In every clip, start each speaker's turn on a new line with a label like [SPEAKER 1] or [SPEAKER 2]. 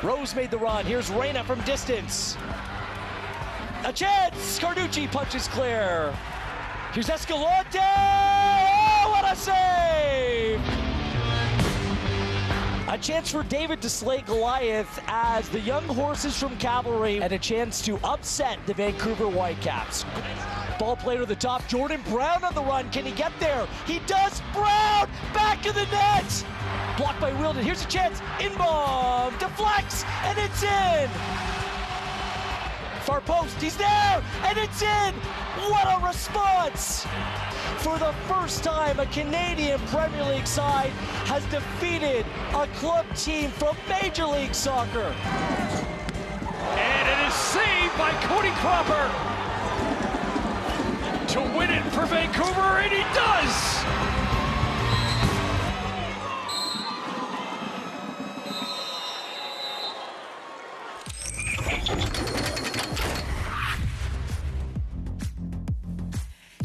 [SPEAKER 1] Rose made the run. Here's Reyna from distance. A chance! Carducci punches clear. Here's Escalante. Oh, what a save! A chance for David to slay Goliath as the young horses from Cavalry and a chance to upset the Vancouver Whitecaps. Ball played to the top. Jordan Brown on the run. Can he get there? He does. Brown back of the net. Blocked by Wilden. Here's a chance. Inbom deflects, and it's in. Far post. He's there, and it's in. What a response! For the first time, a Canadian Premier League side has defeated a club team from Major League Soccer.
[SPEAKER 2] And it is saved by Cody Cropper to win it for Vancouver, and he does!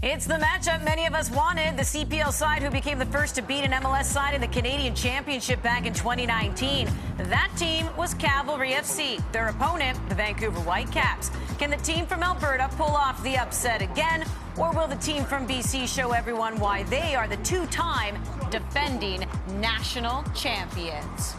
[SPEAKER 3] It's the matchup many of us wanted. The CPL side who became the first to beat an MLS side in the Canadian Championship back in 2019. That team was Cavalry FC. Their opponent, the Vancouver Whitecaps. Can the team from Alberta pull off the upset again? Or will the team from BC show everyone why they are the two-time defending national champions?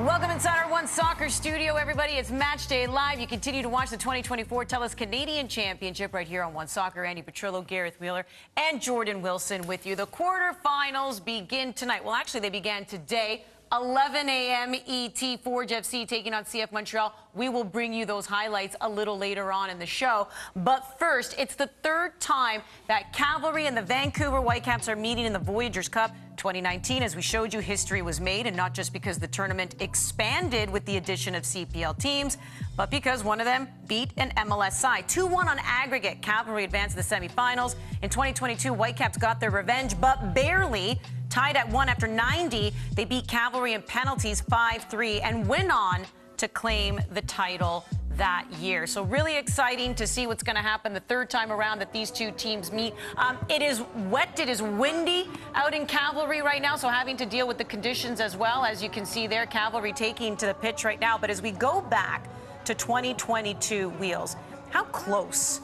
[SPEAKER 3] Welcome inside our One Soccer studio, everybody. It's Match Day Live. You continue to watch the 2024 TELUS Canadian Championship right here on One Soccer. Andy Petrillo, Gareth Wheeler, and Jordan Wilson with you. The quarterfinals begin tonight. Well, actually, they began today. 11 a.m. ET, Forge FC taking on CF Montreal. We will bring you those highlights a little later on in the show. But first, it's the third time that Cavalry and the Vancouver Whitecaps are meeting in the Voyageurs Cup. 2019, as we showed you, history was made, and not just because the tournament expanded with the addition of CPL teams, but because one of them beat an MLS side. 2-1 on aggregate. Cavalry advanced to the semifinals. In 2022, Whitecaps got their revenge, but barely. Tied at 1 after 90, they beat Cavalry in penalties 5-3 and went on to claim the title that year. So really exciting to see what's going to happen the third time around that these two teams meet. It is wet, it is windy out in Cavalry right now, so having to deal with the conditions as well. As you can see there, Cavalry taking to the pitch right now. But as we go back to 2022, Wheels, how close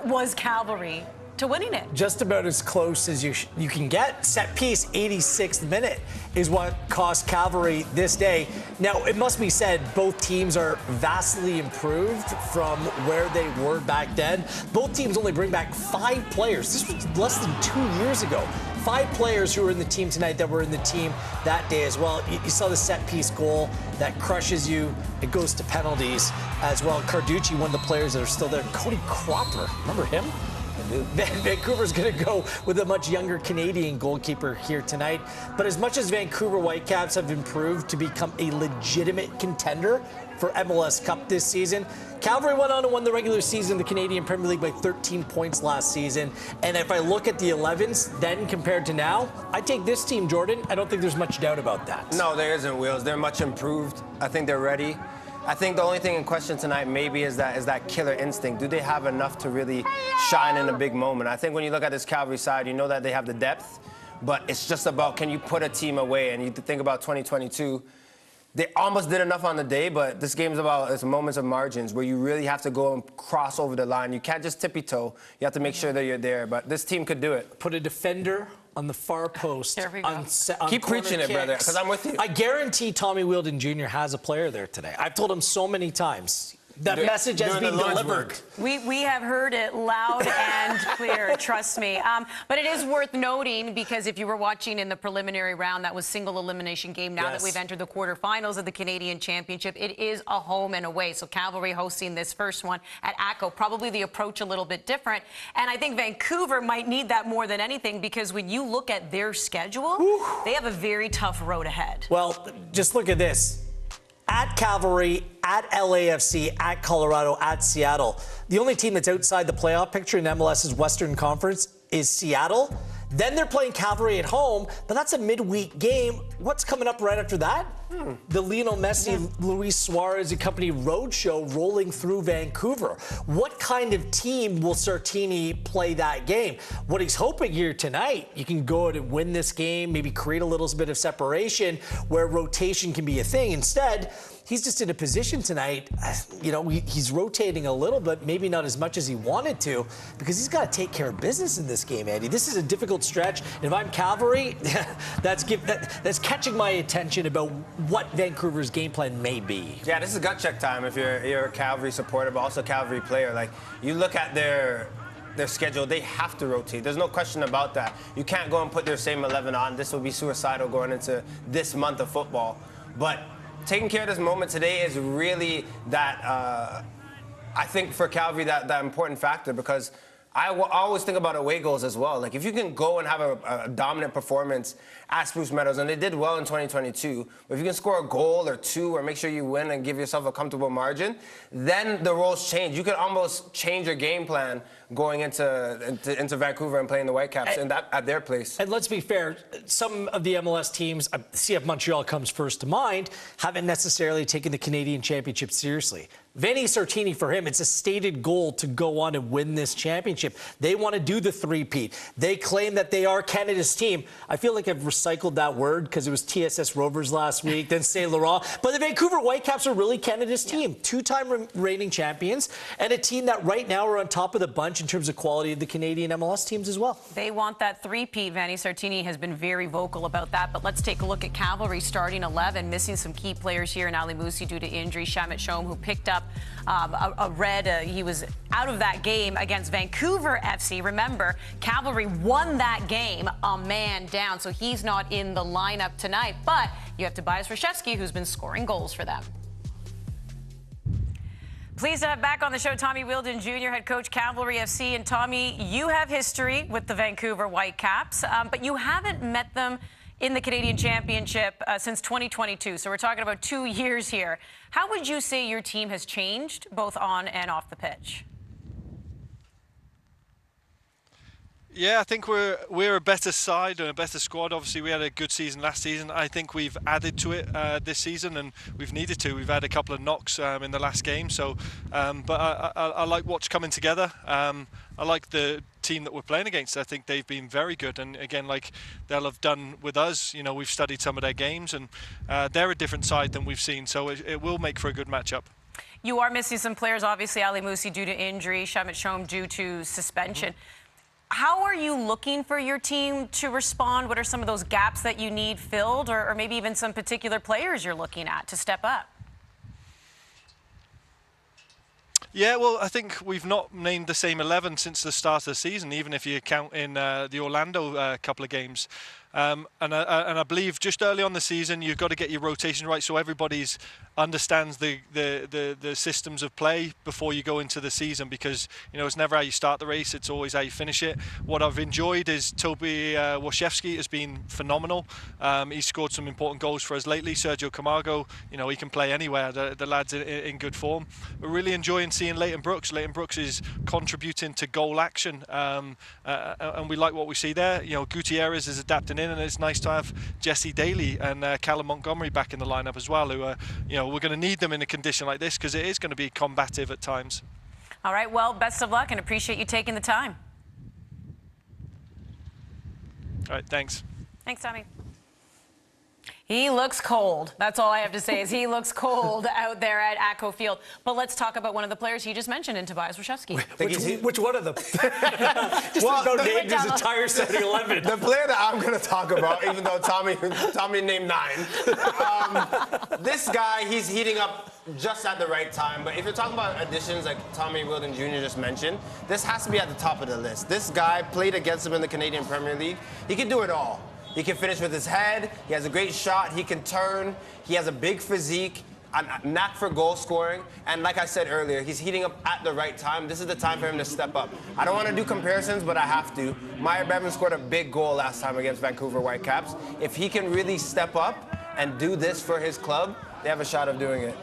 [SPEAKER 3] was Cavalry to winning it?
[SPEAKER 4] Just about as close as you can get. Set piece, 86th minute, is what cost Cavalry this day. Now, it must be said, both teams are vastly improved from where they were back then. Both teams only bring back 5 players. This was less than 2 years ago. 5 players who were in the team tonight that were in the team that day as well. You saw the set piece goal that crushes you. It goes to penalties as well. Carducci, one of the players that are still there. Cody Cropper, remember him? Vancouver's going to go with a much younger Canadian goalkeeper here tonight. But as much as Vancouver Whitecaps have improved to become a legitimate contender for MLS Cup this season, Cavalry went on and won the regular season of the Canadian Premier League by 13 points last season. And if I look at the 11s then compared to now, I take this team, Jordan. I don't think there's much doubt about that.
[SPEAKER 5] No, there isn't, Wheels. They're much improved. I think they're ready. I think the only thing in question tonight maybe is that killer instinct. Do they have enough to really shine in a big moment? I think when you look at this Cavalry side, you know that they have the depth, but it's just about, can you put a team away? And you think about 2022, they almost did enough on the day, but this game's about, it's moments of margins where you really have to go and cross over the line. You can't just tippy-toe. You have to make sure that you're there, but this team could do it.
[SPEAKER 4] Put a defender on the far post.
[SPEAKER 3] There we go.
[SPEAKER 4] On
[SPEAKER 5] Keep preaching it, brother, because I'm with you.
[SPEAKER 4] I guarantee Tommy Wilden Jr. has a player there today. I've told him so many times. That message has been delivered.
[SPEAKER 3] We have heard it loud and clear, trust me. But it is worth noting, because if you were watching in the preliminary round, that was single elimination game. Now that we've entered the quarterfinals of the Canadian Championship, it is a home and away. So Cavalry hosting this first one at ACO, probably the approach a little bit different. And I think Vancouver might need that more than anything, because when you look at their schedule, they have a very tough road ahead.
[SPEAKER 4] Well, just look at this. At Cavalry, at LAFC, at Colorado, at Seattle. The only team that's outside the playoff picture in MLS's Western Conference is Seattle. Then they're playing Cavalry at home, but that's a midweek game. What's coming up right after that? The Lionel Messi, Luis Suarez and company roadshow rolling through Vancouver. What kind of team will Sartini play that game? What he's hoping here tonight, you can go out and win this game, maybe create a little bit of separation where rotation can be a thing. Instead, he's just in a position tonight, he's rotating a little bit, maybe not as much as he wanted to, because he's got to take care of business in this game, Andy. This is a difficult stretch. And if I'm Cavalry, that's catching my attention about what Vancouver's game plan may be.
[SPEAKER 5] Yeah, this is gut check time if you're a Cavalry supporter, but also a Cavalry player. Like, you look at their schedule, they have to rotate. There's no question about that. You can't go and put their same 11 on. This will be suicidal going into this month of football. But taking care of this moment today is really that, I think for Cavalry, that important factor, because I always think about away goals as well. Like, if you can go and have a dominant performance at Spruce Meadows, and they did well in 2022, but if you can score a goal or two or make sure you win and give yourself a comfortable margin, then the roles change. You can almost change your game plan going into Vancouver and playing the Whitecaps at their place.
[SPEAKER 4] And let's be fair, some of the MLS teams, CF Montreal comes first to mind, haven't necessarily taken the Canadian Championship seriously. Vinny Sartini, for him, it's a stated goal to go on and win this championship. They want to do the three-peat. They claim that they are Canada's team. I feel like I've recycled that word because it was TSS Rovers last week, then St. Laurent. But the Vancouver Whitecaps are really Canada's team. Two-time reigning champions, and a team that right now are on top of the bunch in terms of quality of the Canadian MLS teams as well.
[SPEAKER 3] They want that three-peat. Vanni Sartini has been very vocal about that. But let's take a look at Cavalry starting 11, missing some key players here in Ali Musi due to injury. Shamit Shom, who picked up a red. He was out of that game against Vancouver FC. Remember, Cavalry won that game a man down, so he's not in the lineup tonight. But you have Tobias Rashevsky, who's been scoring goals for them. Pleased to have back on the show Tommy Wheeldon Jr., head coach, Cavalry FC. And Tommy, you have history with the Vancouver Whitecaps, but you haven't met them in the Canadian Championship since 2022. So we're talking about 2 years here. How would you say your team has changed, both on and off the pitch?
[SPEAKER 6] Yeah, I think we're a better side and a better squad. Obviously, we had a good season last season. I think we've added to it this season, and we've needed to. We've had a couple of knocks in the last game. So, but I like what's coming together. I like the team that we're playing against. I think they've been very good, and again, like they'll have done with us, we've studied some of their games, and they're a different side than we've seen. So it will make for a good matchup. You are missing some players, obviously. Ali Musi due to injury, Shamit Shom due to suspension. How are you looking for your team to respond? What are some of those gaps that you need filled, or maybe even some particular players you're looking at to step up? Yeah, well, I think we've not named the same 11 since the start of the season, even if you count in the Orlando couple of games. And I believe just early on the season, you've got to get your rotation right so everybody's understands the systems of play before you go into the season, because it's never how you start the race, it's always how you finish it. What I've enjoyed is Toby Waszewski has been phenomenal. He's scored some important goals for us lately. Sergio Camargo, he can play anywhere. The lad's in good form. We're really enjoying seeing Leighton Brooks. Leighton Brooks is contributing to goal action, and we like what we see there. Gutierrez is adapting in, and it's nice to have Jesse Daly and Callum Montgomery back in the lineup as well, who are, we're going to need them in a condition like this because it is going to be combative at times. All right, well, best of luck and appreciate you taking the time. All right, thanks. Thanks, Tommy. He looks cold. That's all I have to say is he looks cold out there at ATCO Field. But let's talk about one of the players he just mentioned in Tobias Rashevsky.
[SPEAKER 4] Which one of them? Just about named his entire starting 11.
[SPEAKER 5] The player that I'm going to talk about, even though Tommy named 9. This guy, he's heating up just at the right time. But if you're talking about additions like Tommy Wheeldon Jr. just mentioned, this has to be at the top of the list. This guy played against him in the Canadian Premier League. He can do it all. He can finish with his head. He has a great shot. He can turn. He has a big physique, a knack for goal scoring. And like I said earlier, he's heating up at the right time. This is the time for him to step up. I don't want to do comparisons, but I have to. Meyer Bevan scored a big goal last time against Vancouver Whitecaps. If he can really step up and do this for his club, they have a shot of doing it.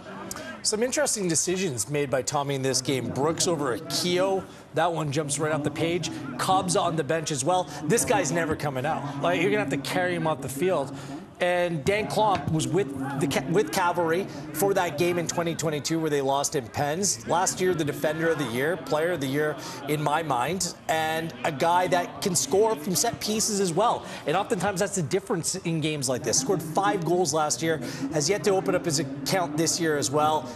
[SPEAKER 4] Some interesting decisions made by Tommy in this game. Brooks over Akio. That one jumps right off the page. Cobb's on the bench as well. This guy's never coming out. Like, you're going to have to carry him off the field. And Dan Klomp was with Cavalry for that game in 2022 where they lost in pens. Last year, the Defender of the Year, Player of the Year in my mind, and a guy that can score from set pieces as well. And oftentimes that's the difference in games like this. Scored 5 goals last year, has yet to open up his account this year as well.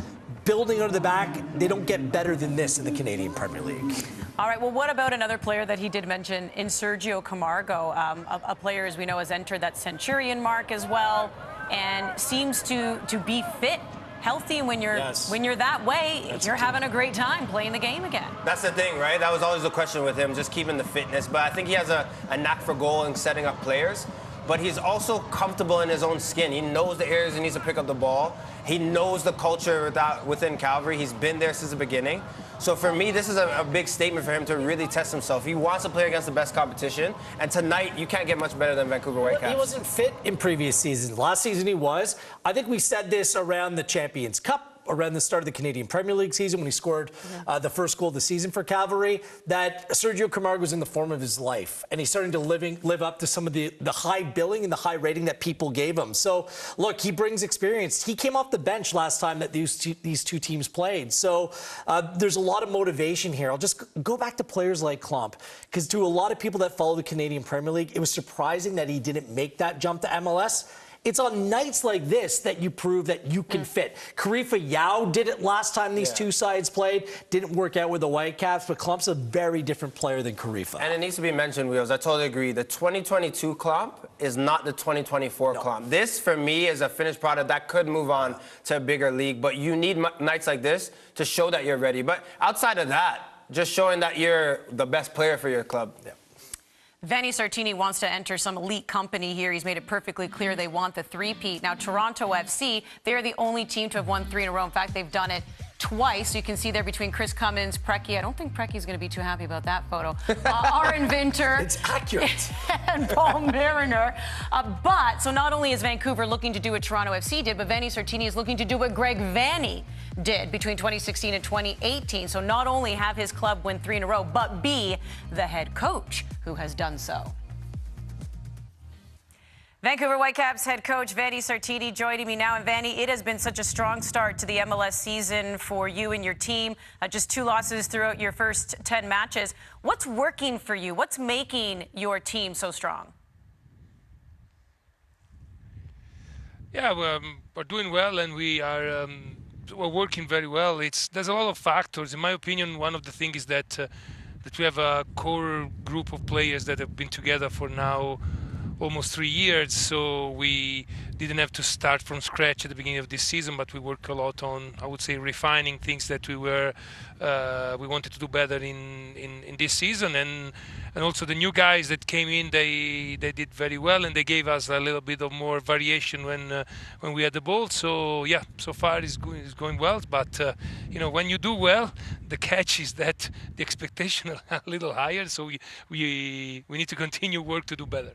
[SPEAKER 4] Building out of the back, they don't get better than this in the Canadian Premier League.
[SPEAKER 3] All right, well, what about another player that he did mention in Sergio Camargo, a player, as we know, has entered that centurion mark as well and seems to be fit, healthy. When you're that way, you're having a great time playing the game again.
[SPEAKER 5] That's the thing, right? That was always the question with him, just keeping the fitness. But I think he has a knack for goal and setting up players. But he's also comfortable in his own skin. He knows the areas he needs to pick up the ball. He knows the culture within Cavalry. He's been there since the beginning. So for me, this is a big statement for him to really test himself. He wants to play against the best competition. And tonight, you can't get much better than Vancouver Whitecaps.
[SPEAKER 4] He wasn't fit in previous seasons. Last season he was. I think we said this around the Champions Cup, around the start of the Canadian Premier League season when he scored the first goal of the season for Cavalry, that Sergio Camargo was in the form of his life. And he's starting to live up to some of the high billing and the high rating that people gave him. So, look, he brings experience. He came off the bench last time that these two teams played. So there's a lot of motivation here. I'll just go back to players like Klomp, because to a lot of people that follow the Canadian Premier League, it was surprising that he didn't make that jump to MLS. It's on nights like this that you prove that you can fit. Karifa Yao did it last time these two sides played. Didn't work out with the Whitecaps, but Klomp's a very different player than Karifa.
[SPEAKER 5] And it needs to be mentioned, Wheels. I totally agree. The 2022 Klomp is not the 2024 Klomp. This, for me, is a finished product that could move on to a bigger league. But you need nights like this to show that you're ready. But outside of that, just showing that you're the best player for your club. Yeah.
[SPEAKER 3] Vanni Sartini wants to enter some elite company here. He's made it perfectly clear they want the three-peat. Now, Toronto FC, they're the only team to have won 3 in a row. In fact, they've done it twice. You can see there between Chris Cummins, Preki. I don't think Preki's going to be too happy about that photo. Aaron Vinter.
[SPEAKER 4] It's accurate.
[SPEAKER 3] And Paul Mariner. So not only is Vancouver looking to do what Toronto FC did, but Vanni Sartini is looking to do what Greg Vanney did between 2016 and 2018. So not only have his club win 3 in a row, but be the head coach who has done so. Vancouver Whitecaps head coach Vanni Sartini joining me now. And Vanni, it has been such a strong start to the MLS season for you and your team. Just 2 losses throughout your first 10 matches. What's working for you? What's making your team so strong?
[SPEAKER 7] Yeah, we're doing well, and we're working very well. There's a lot of factors. In my opinion, one of the things is that we have a core group of players that have been together for now almost 3 years, so we didn't have to start from scratch at the beginning of this season, but we worked a lot on, I would say, refining things that we wanted to do better in this season, and also the new guys that came in, they did very well, and they gave us a little bit of more variation when we had the ball. So yeah, so far it's going well, but when you do well, the catch is that the expectation are a little higher, so we need to continue work to do better.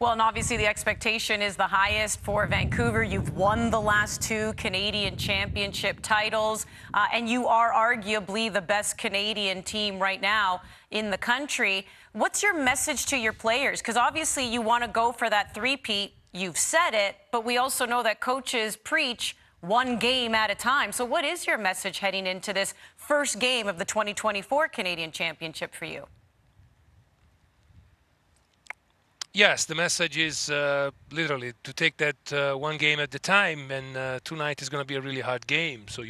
[SPEAKER 3] Well, and obviously the expectation is the highest for Vancouver. You've won the last 2 Canadian championship titles, and you are arguably the best Canadian team right now in the country. What's your message to your players? Because obviously you want to go for that three-peat. You've said it, but we also know that coaches preach 1 game at a time. So what is your message heading into this first game of the 2024 Canadian Championship for you?
[SPEAKER 7] Yes, the message is literally to take that 1 game at a time, and tonight is going to be a really hard game. So,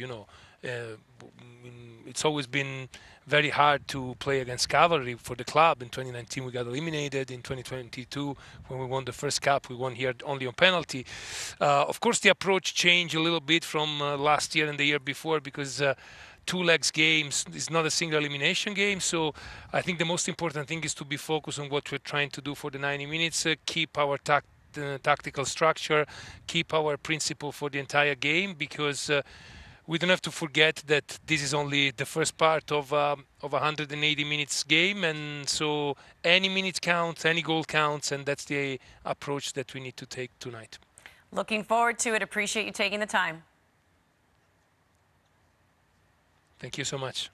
[SPEAKER 7] it's always been very hard to play against Cavalry for the club. In 2019, we got eliminated. In 2022, when we won the first cup, we won here only on penalty. Of course, the approach changed a little bit from last year and the year before, because 2 legs games is not a single elimination game. So I think the most important thing is to be focused on what we're trying to do for the 90 minutes, keep our tactical structure, keep our principle for the entire game, because we don't have to forget that this is only the first part of a 180 minutes game, and so any minute counts, any goal counts, and that's the approach that we need to take tonight.
[SPEAKER 3] Looking forward to it. Appreciate you taking the time.
[SPEAKER 7] Thank you so much.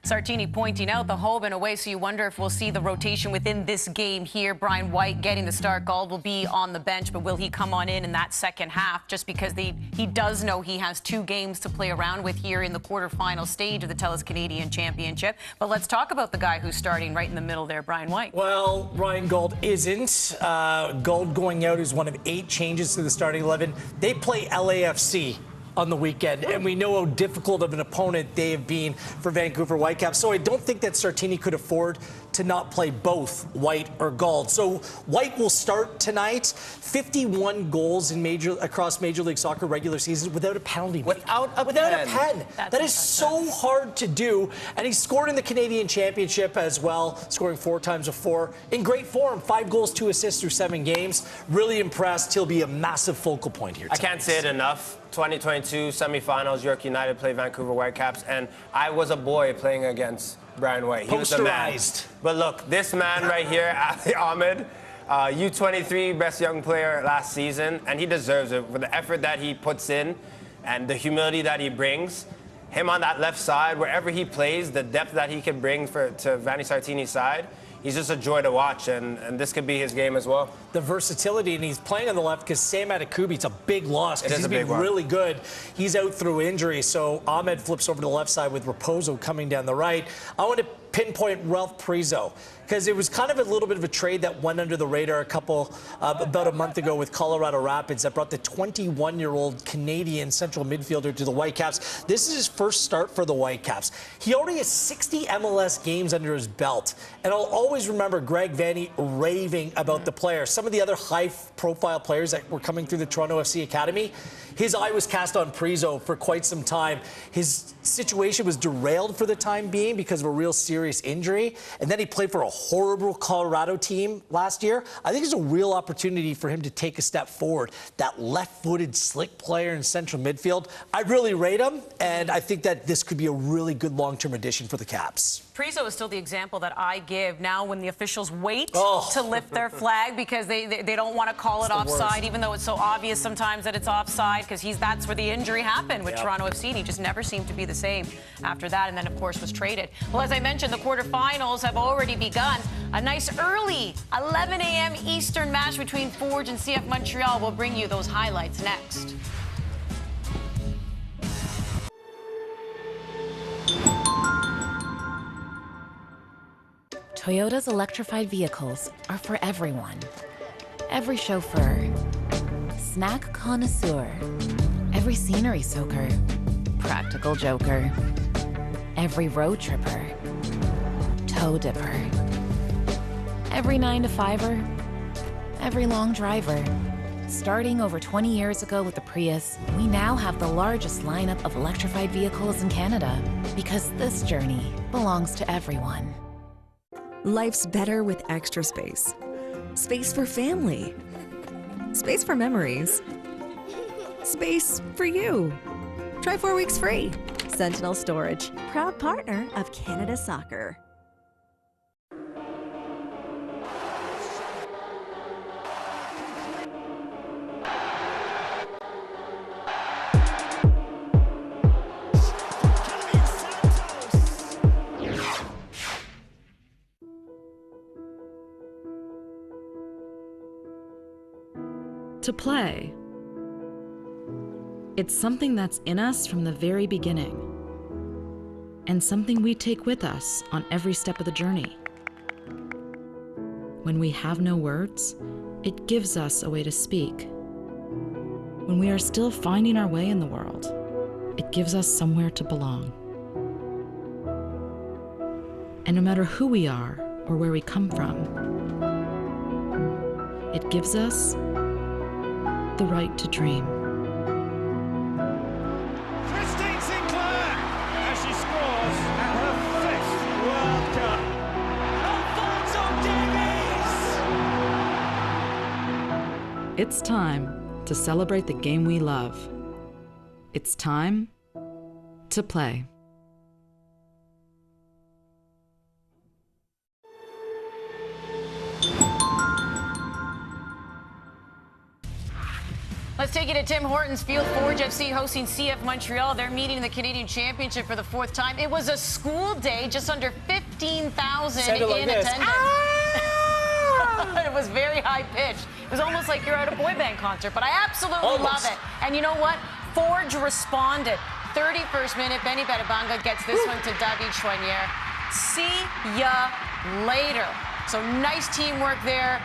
[SPEAKER 3] Sartini pointing out the home and away, so you wonder if we'll see the rotation within this game here. Brian White getting the start. Gauld will be on the bench, but will he come on in that second half? Just because he does know he has 2 games to play around with here in the quarterfinal stage of the TELUS Canadian Championship. But let's talk about the guy who's starting right in the middle there, Brian White.
[SPEAKER 4] Well, Ryan Gauld isn't. Gauld going out is one of 8 changes to the starting 11. They play LAFC on the weekend, and we know how difficult of an opponent they have been for Vancouver Whitecaps. So I don't think that Sartini could afford to not play both White or Gauld. So White will start tonight. 51 goals across Major League Soccer regular season without a penalty.
[SPEAKER 5] Without a
[SPEAKER 4] pen.
[SPEAKER 3] That's
[SPEAKER 4] that is so hard to do. And he scored in the Canadian Championship as well, scoring 4 times a 4. In great form, 5 goals, 2 assists through 7 games. Really impressed. He'll be a massive focal point here tonight.
[SPEAKER 5] I can't say it enough. 2022 semifinals, York United played Vancouver Whitecaps, and I was a boy playing against Brian White. He was the man. But look, this man right here, Ali Ahmed, U23 best young player last season, and he deserves it for the effort that he puts in and the humility that he brings. Him on that left side, wherever he plays, the depth that he can bring to Vanni Sartini's side, he's just a joy to watch, and this could be his game as well.
[SPEAKER 4] The versatility, and he's playing on the left because Sam Adekubi, it's a big loss because he's been really good. He's out through injury, so Ahmed flips over to the left side with Raposo coming down the right. I want to pinpoint Ralph Priso because it was kind of a little bit of a trade that went under the radar about a month ago with Colorado Rapids that brought the 21-year-old Canadian central midfielder to the Whitecaps. This is his first start for the Whitecaps. He already has 60 MLS games under his belt, and I'll always remember Greg Vanny raving about the player. Some of the other high-profile players that were coming through the Toronto FC Academy, his eye was cast on Priso for quite some time. His situation was derailed for the time being because of a real serious injury, and then he played for a horrible Colorado team last year. I think there's a real opportunity for him to take a step forward. That left-footed, slick player in central midfield, I really rate him, and I think that this could be a really good long-term addition for the Caps.
[SPEAKER 3] Priso is still the example that I give now when the officials wait to lift their flag because they don't want to call it offside, even though it's so obvious sometimes that it's offside, because that's where the injury happened with Toronto FC, and he just never seemed to be the same after that, and then of course was traded. Well, as I mentioned, the quarterfinals have already begun. A nice early 11 a.m. Eastern match between Forge and CF Montreal. We'll bring you those highlights next.
[SPEAKER 8] Toyota's electrified vehicles are for everyone. Every chauffeur, snack connoisseur, every scenery soaker, practical joker, every road tripper, toe dipper, every 9-to-5er, every long driver. Starting over 20 years ago with the Prius, we now have the largest lineup of electrified vehicles in Canada because this journey belongs to everyone.
[SPEAKER 9] Life's better with extra space. Space for family. Space for memories. Space for you. Try 4 weeks free. Sentinel Storage, proud partner of Canada Soccer.
[SPEAKER 10] To play. It's something that's in us from the very beginning, and something we take with us on every step of the journey. When we have no words, it gives us a way to speak. When we are still finding our way in the world, it gives us somewhere to belong. And no matter who we are or where we come from, it gives us the right to dream.
[SPEAKER 2] Christine Sinclair as she scores at her 5th World Cup.
[SPEAKER 10] Alfonso Davies! It's time to celebrate the game we love. It's time to play.
[SPEAKER 3] Let's take you to Tim Hortons Field. Forge FC hosting CF Montreal. They're meeting in the Canadian Championship for the 4th time. It was a school day, just under 15,000 in attendance. It was very high pitched. It was almost like you're at a boy band concert, but I absolutely love it. And you know what? Forge responded. 31st minute, Benny Badibanga gets this one to David Chouanière. See ya later. So nice teamwork there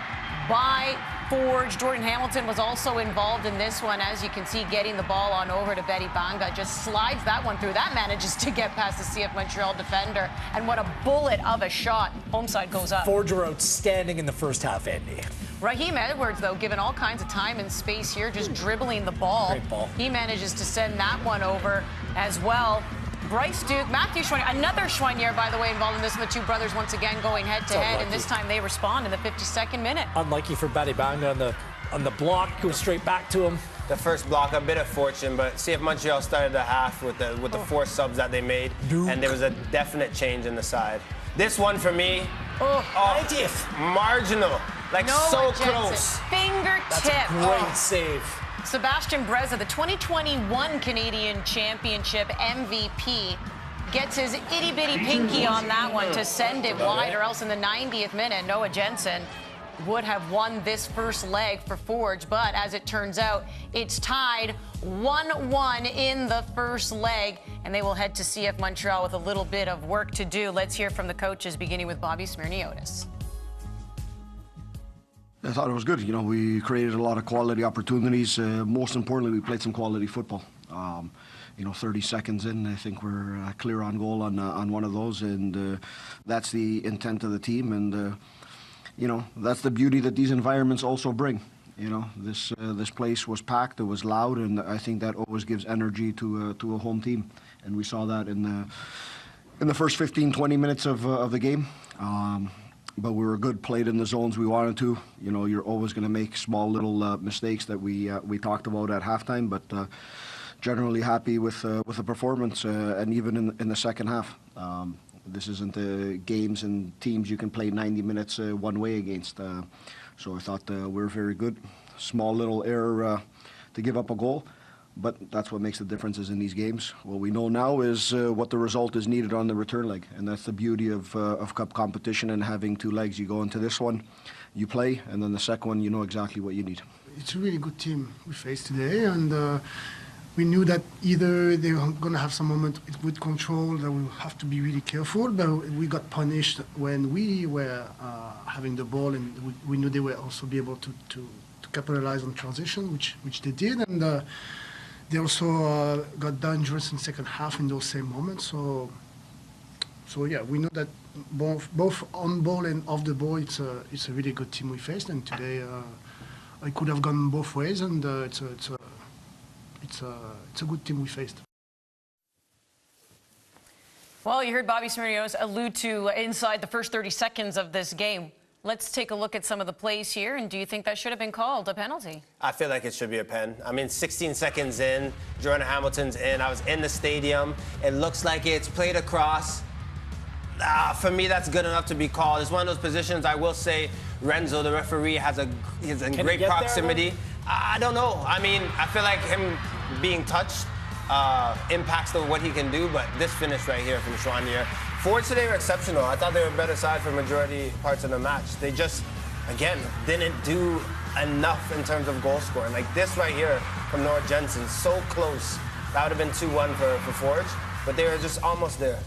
[SPEAKER 3] by Forge. Jordan Hamilton was also involved in this one, as you can see, getting the ball on over to Betty Banga. Just slides that one through. That manages to get past the CF Montreal defender. And what a bullet of a shot. Home side goes up.
[SPEAKER 4] Forge were outstanding in the first half, Andy.
[SPEAKER 3] Raheem Edwards, though, given all kinds of time and space here, just dribbling the ball.
[SPEAKER 4] Great ball.
[SPEAKER 3] He manages to send that one over as well. Bryce Duke, Matthew Chouanière, another Chouanière, by the way, involved in this. And the two brothers once again going head-to-head, and this time they respond in the 52nd minute.
[SPEAKER 4] Unlucky for Betty Banga on the block, goes straight back to him.
[SPEAKER 5] The first block, a bit of fortune, but CF Montreal started the half with the 4 subs that they made, and there was a definite change in the side. This one for me,
[SPEAKER 4] 90th.
[SPEAKER 5] Marginal, like so close.
[SPEAKER 3] Fingertip.
[SPEAKER 4] That's a great save.
[SPEAKER 3] Sebastian Breza, the 2021 Canadian Championship MVP, gets his itty-bitty pinky on that one to send it wide, or else in the 90th minute, Noah Jensen would have won this first leg for Forge. But as it turns out, it's tied 1-1 in the first leg, and they will head to CF Montreal with a little bit of work to do. Let's hear from the coaches, beginning with Bobby Smirniotis.
[SPEAKER 11] I thought it was good. You know, we created a lot of quality opportunities. Most importantly, we played some quality football. 30 seconds in, I think we're clear on goal on one of those, and that's the intent of the team. And that's the beauty that these environments also bring. You know, this place was packed, it was loud, and I think that always gives energy to a home team. And we saw that in the first 15-20 minutes of the game. But we were good, played in the zones we wanted to. You know, you're always going to make small little mistakes that we talked about at halftime, but generally happy with the performance, and even in the second half. This isn't games and teams you can play 90 minutes one way against. So I thought we were very good. Small little error to give up a goal. But that's what makes the differences in these games. What we know now is what the result is needed on the return leg, and that's the beauty of cup competition and having 2 legs. You go into this one, you play, and then the second one, you know exactly what you need.
[SPEAKER 12] It's a really good team we faced today, and we knew that either they were going to have some moment with control, that we have to be really careful, but we got punished when we were having the ball, and we knew they would also be able to capitalize on transition, which they did, and they also got dangerous in the second half in those same moments. So yeah, we know that both on ball and off the ball, it's a really good team we faced. And today, it could have gone both ways, and it's a good team we faced.
[SPEAKER 3] Well, you heard Bobby Smirniotis allude to inside the first 30 seconds of this game. Let's take a look at some of the plays here, and do you think that should have been called a penalty?
[SPEAKER 5] I feel like it should be a pen. I mean, 16 seconds in, Jordan Hamilton's in. I was in the stadium. It looks like it's played across. For me, that's good enough to be called. It's one of those positions, I will say, Renzo, the referee, he's in great proximity. I don't know. I mean, I feel like him being touched impacts what he can do, but this finish right here from Chouanière. Forwards today were exceptional. I thought they were a better side for majority parts of the match. They just, again, didn't do enough in terms of goal scoring. Like this right here from Noah Jensen, so close. That would have been 2-1 for Forge. But they were just almost there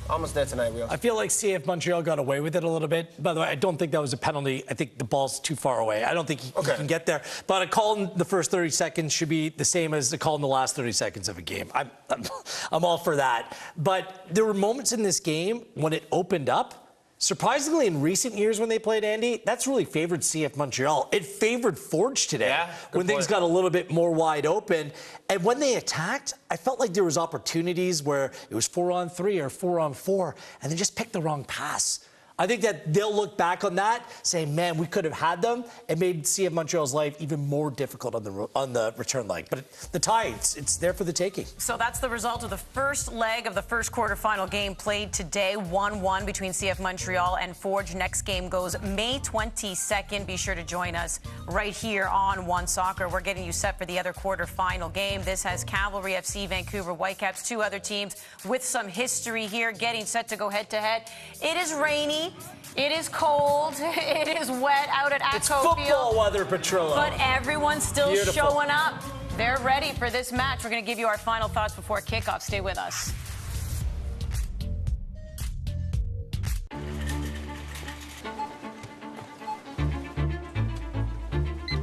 [SPEAKER 5] tonight, Wheels.
[SPEAKER 4] I feel like CF Montreal got away with it a little bit. By the way, I don't think that was a penalty. I think the ball's too far away. I don't think he can get there. But a call in the first 30 seconds should be the same as a call in the last 30 seconds of a game. I'm all for that. But there were moments in this game when it opened up. Surprisingly, in recent years when they played, Andy, that's really favored CF Montreal. It favored Forge today when things got a little bit more wide open. And when they attacked, I felt like there was opportunities where it was 4-on-3 or 4-on-4, and they just picked the wrong pass. I think that they'll look back on that saying, man, we could have had them, and made CF Montreal's life even more difficult on the return leg. But the tie, it's there for the taking.
[SPEAKER 3] So that's the result of the first leg of the first quarterfinal game played today, 1-1 between CF Montreal and Forge. Next game goes May 22nd. Be sure to join us right here on One Soccer. We're getting you set for the other quarterfinal game. This has Cavalry FC, Vancouver Whitecaps, two other teams with some history here, getting set to go head-to-head. It is rainy. It is cold. It is wet out at ATCO
[SPEAKER 4] It's football weather, Petrillo.
[SPEAKER 3] But everyone's still
[SPEAKER 4] Beautiful.
[SPEAKER 3] showing up. They're ready for this match. We're going to give you our final thoughts before kickoff. Stay with us.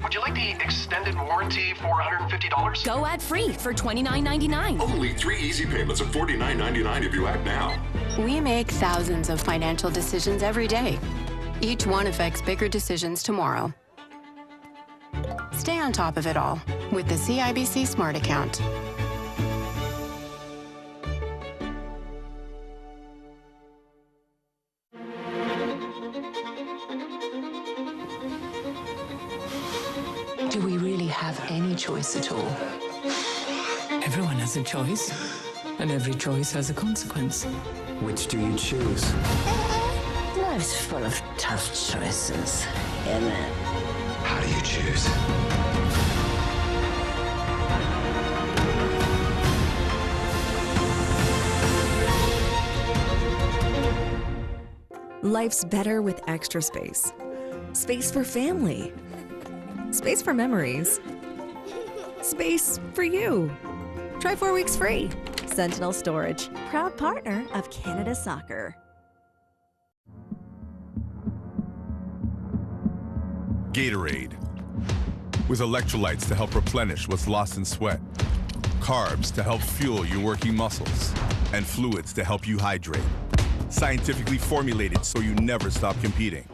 [SPEAKER 13] Would you like the extended warranty for $150?
[SPEAKER 14] Go ad-free for $29.99.
[SPEAKER 15] Only 3 easy payments of $49.99 if you act now.
[SPEAKER 16] We make thousands of financial decisions every day. Each one affects bigger decisions tomorrow. Stay on top of it all with the CIBC Smart Account.
[SPEAKER 17] Do we really have any choice at all? Everyone has a choice, and every choice has a consequence.
[SPEAKER 18] Which do you choose?
[SPEAKER 17] Life's full of tough choices, isn't it?
[SPEAKER 18] How do you choose?
[SPEAKER 9] Life's better with extra space. Space for family. Space for memories. Space for you. Try 4 weeks free. Sentinel Storage, proud partner of Canada Soccer.
[SPEAKER 19] Gatorade. With electrolytes to help replenish what's lost in sweat. Carbs to help fuel your working muscles. And fluids to help you hydrate. Scientifically formulated so you never stop competing.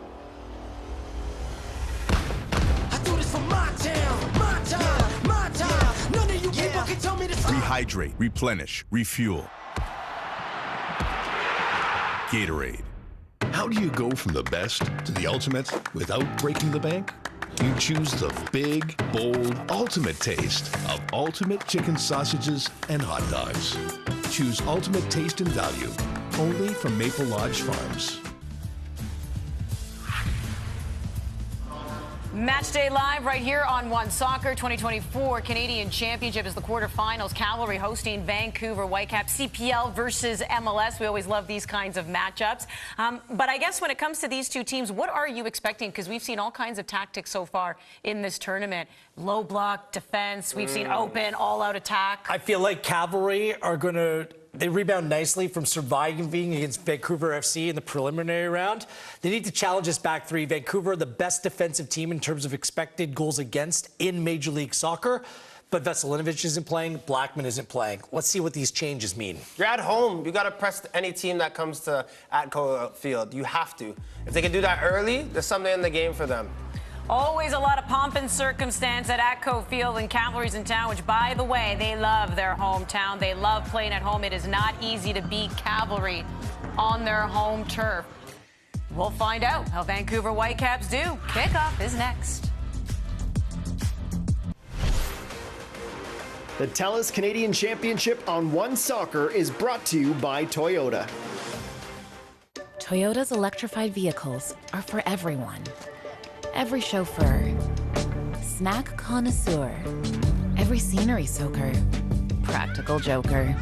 [SPEAKER 19] Rehydrate, replenish, refuel. Gatorade.
[SPEAKER 20] How do you go from the best to the ultimate without breaking the bank? You choose the big, bold, ultimate taste of ultimate chicken sausages and hot dogs. Choose ultimate taste and value, only from Maple Lodge Farms.
[SPEAKER 3] Matchday live right here on One Soccer. 2024 Canadian Championship is the quarterfinals. Cavalry hosting Vancouver Whitecaps. CPL versus MLS. We always love these kinds of matchups. But I guess when it comes to these two teams, what are you expecting? Because we've seen all kinds of tactics so far in this tournament. Low block defense. We've seen open, all-out attack.
[SPEAKER 4] I feel like Cavalry are going to... They rebound nicely from surviving against Vancouver FC in the preliminary round. They need to challenge this back three. Vancouver, the best defensive team in terms of expected goals against in Major League Soccer. But Veselinovic isn't playing. Blackman isn't playing. Let's see what these changes mean.
[SPEAKER 5] You're at home. You got to press any team that comes to ATCO Field. You have to. If they can do that early, there's something in the game for them.
[SPEAKER 3] Always a lot of pomp and circumstance at ATCO Field, and Cavalry's in town, which, by the way, they love their hometown. They love playing at home. It is not easy to beat Cavalry on their home turf. We'll find out how Vancouver Whitecaps do. Kickoff is next.
[SPEAKER 21] The TELUS Canadian Championship on One Soccer is brought to you by Toyota.
[SPEAKER 8] Toyota's electrified vehicles are for everyone. Every chauffeur, snack connoisseur, every scenery soaker, practical joker,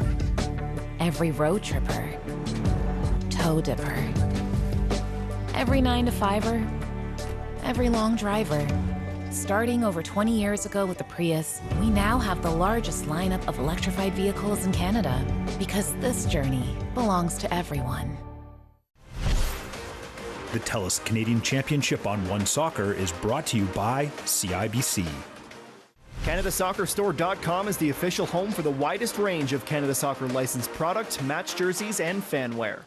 [SPEAKER 8] every road tripper, toe dipper, every 9-to-5er, every long driver. Starting over 20 years ago with the Prius, we now have the largest lineup of electrified vehicles in Canada because this journey belongs to everyone.
[SPEAKER 22] The TELUS Canadian Championship on One Soccer is brought to you by CIBC.
[SPEAKER 21] CanadaSoccerStore.com is the official home for the widest range of Canada Soccer licensed product, match jerseys, and fanwear.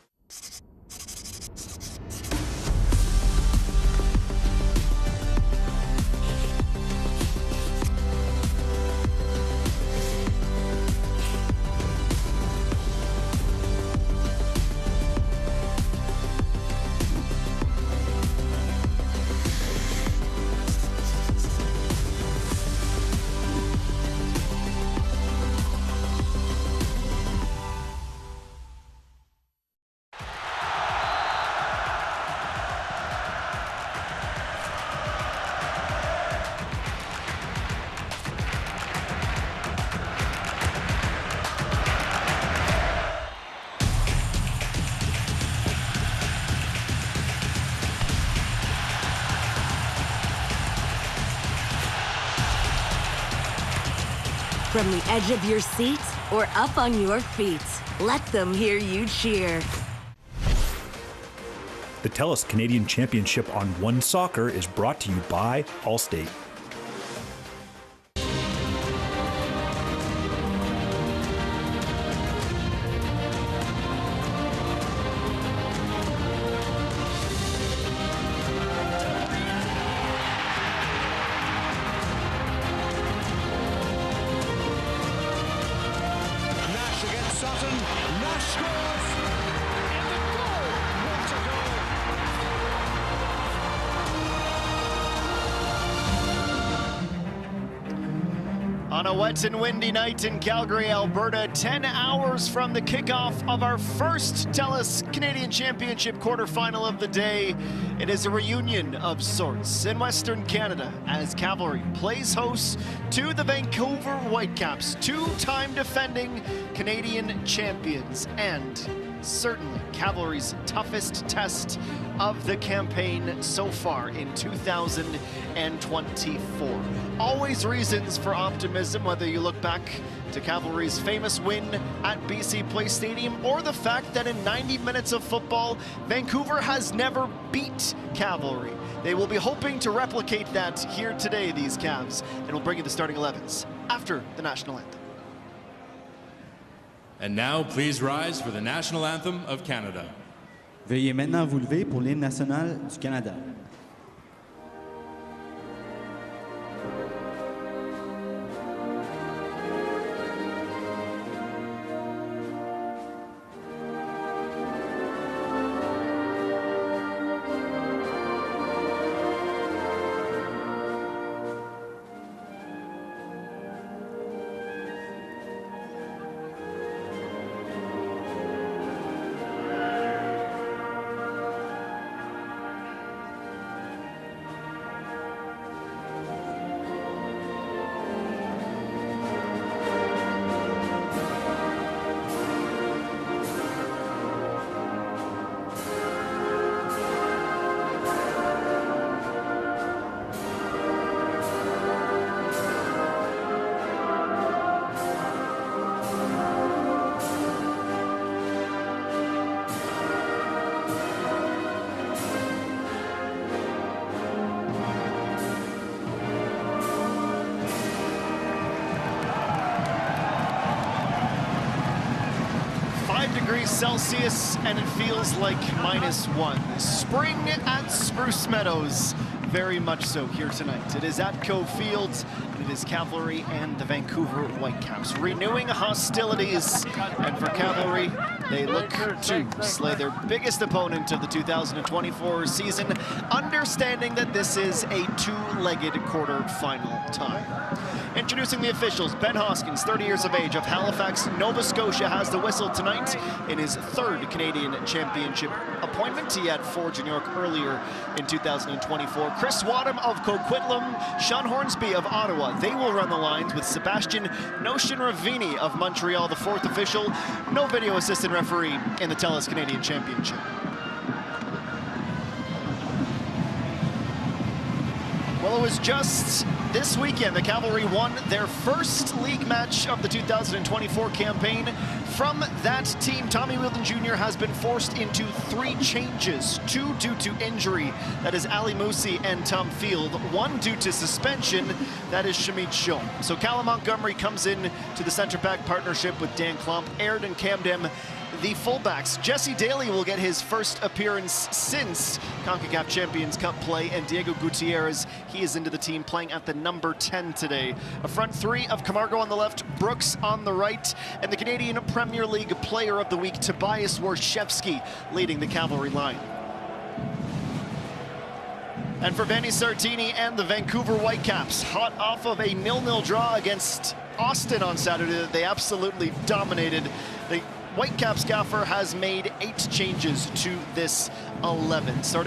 [SPEAKER 1] From the edge of your seat or up on your feet, let them hear you cheer.
[SPEAKER 22] The TELUS Canadian Championship on One Soccer is brought to you by Allstate.
[SPEAKER 21] On a wet and windy night in Calgary, Alberta, 10 hours from the kickoff of our first TELUS Canadian Championship quarterfinal of the day, it is a reunion of sorts in Western Canada as Cavalry plays host to the Vancouver Whitecaps, two-time defending Canadian champions, and certainly Cavalry's toughest test of the campaign so far in 2024. Always reasons for optimism, whether you look back to Cavalry's famous win at BC Place Stadium or the fact that in 90 minutes of football, Vancouver has never beat Cavalry. They will be hoping to replicate that here today, these Cavs, and we'll bring you the starting 11s after the national anthem.
[SPEAKER 6] And now, please rise for the national anthem of Canada.
[SPEAKER 23] Veuillez maintenant vous lever pour l'hymne national du Canada.
[SPEAKER 21] Degrees Celsius and it feels like -1. Spring at Spruce Meadows, very much so here tonight. It is at Cove Field, and it is Cavalry and the Vancouver Whitecaps renewing hostilities. And for Cavalry, they look to slay their biggest opponent of the 2024 season, understanding that this is a two-legged quarter-final tie. Introducing the officials, Ben Hoskins, 30 years of age, of Halifax, Nova Scotia, has the whistle tonight in his third Canadian Championship appointment. He had forged in New York earlier in 2024. Chris Wadham of Coquitlam, Sean Hornsby of Ottawa. They will run the lines with Sebastian Noshin-Ravini of Montreal, the fourth official. No video assistant referee in the TELUS Canadian Championship. Well, it was just this weekend the Cavalry won their first league match of the 2024 campaign. From that team, Tommy Wheeldon Jr. has been forced into 3 changes, 2 due to injury, that is Ali Moussi and Tom Field, 1 due to suspension, that is Shamit Shom. So Callum Montgomery comes in to the center-back partnership with Dan Klomp, Aird and Camden. The fullbacks, Jesse Daly will get his first appearance since CONCACAF Champions Cup play, and Diego Gutierrez, he is into the team playing at the number 10 today. A front 3 of Camargo on the left, Brooks on the right, and the Canadian Premier League Player of the Week, Tobias Warshevsky, leading the Cavalry line. And for Vanni Sartini and the Vancouver Whitecaps, hot off of a 0-0 draw against Austin on Saturday that they absolutely dominated. The Whitecaps gaffer has made 8 changes to this 11, starting